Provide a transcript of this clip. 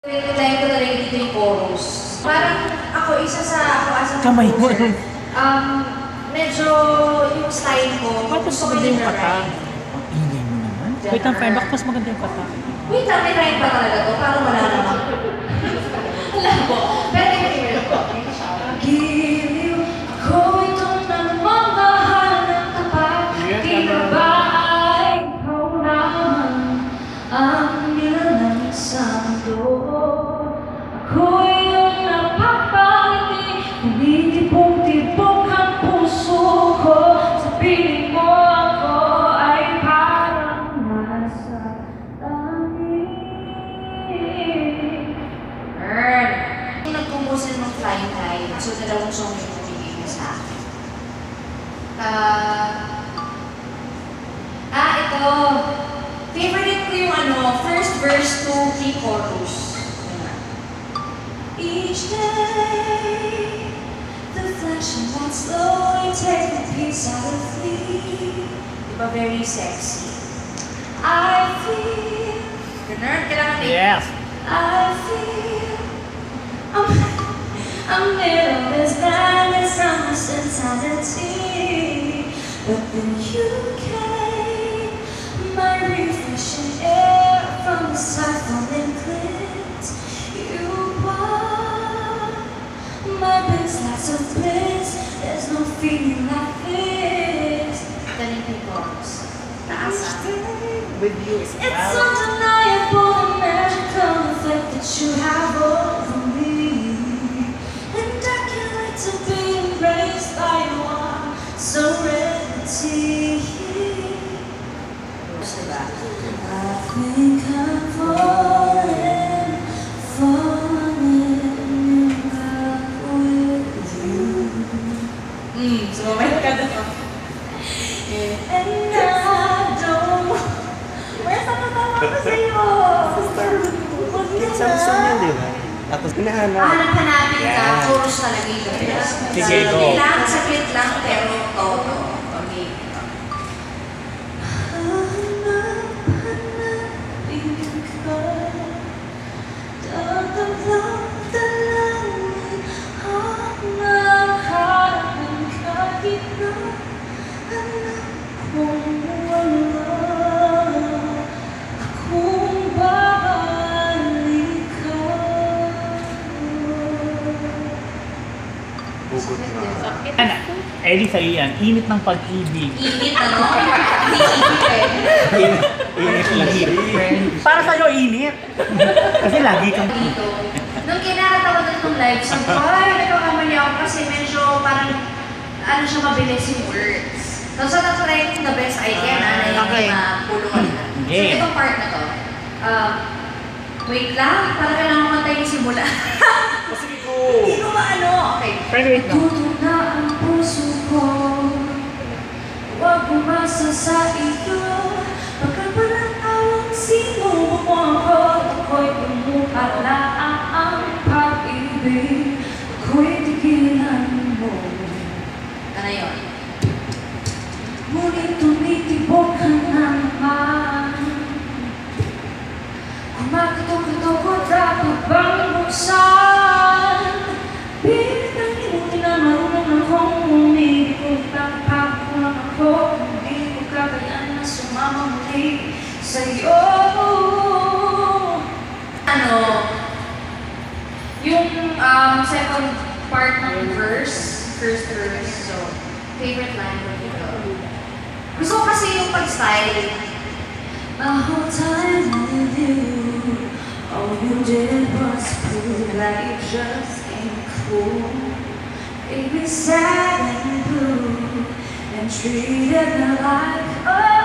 Time ko talaga dito yung chorus. Parang ako, isa sa ako as a Kamay mo. composer, medyo yung style ko, Tapos maganda yung kata. Ang ingay mo naman. Wait lang, friend. Bakit mas maganda yung kata? Wait lang, may rhyme pa talaga to. Parang wala naman. Wala po. Pero tingnan ko. Giliw ako itong nagmamahal ng tapat. Di na ba ay ikaw naman ang nilalang sa mundo? Ako'y iyong napapangiti, tumitibok-tibok ang puso ko. Sa piling mo ako ay parang nasa langit. Kung nag-compose ng Flying High, so dalawang song yung bumigay na sa akin. Ito. Favorite ko yung first verse to pre-chorus. Each day, the flashing lights slowly take the peace out of me. Diba very sexy? I feel. Ganun, kailangan na. Yes! I feel. I'm little as madness from this insanity. But then you came, my refreshing air from the stifling glint. You are my best lights of bliss. There's no feeling like this. Then it becomes With you is it's undeniable, the magical effect that you have over me. And I can't wait to be embraced by your serenity. I think I'm falling in love with you. So may ka na. And I don't. Where's the tatawa ko sa'yo? Samsung yun, di ba? Tapos hinahanap. Hanap-hanapin ka, chorus talaga yun. Sige, go. Saglit lang, pero todo. Okay. Hanap-hanapin ka, dadalawin ang nakaharapin kahit na anak kong wala. Akong babalikan. Bugot na. Ana, Ellie sa'yo yan. Init ng pag-ibig. Init ano? Hindi init eh. Init lang Friend. Para sa'yo, init. Kasi lagi kang... Dito. Nung kinakatawa ko itong live, sabi ko, ay, nagkakamali ako kasi medyo parang, siya mabilis yung words. Tapos so, na-try ko the best I can, na yung Okay. pulungan na. So, Okay. itong part na to, wait lang, parang kailangan matay yung simula. Sige ko. Hindi ko maano. Okay. Friend, wait lang. Tuto na ang puso ko, huwag umasa sa iyo. Pagkapalang sino mo ako, ako'y umukala ang pag-ibig. Ako'y tigilan mo. Ano yun? Ngunit tumitibok ka naman. Kumakatok-katok ko dapat bang buksan? Pilit ang iyong inamarunong akong umibig. Kung pagpakulang ako, hindi ko kagayaan na sumama muli sa'yo. Yung second part ng verse, first verse, so favorite line ko dito. Gusto ko kasi yung pag-style. The whole time with you, all you did was prove like just ain't cool. Baby, sad and blue, and treated me like a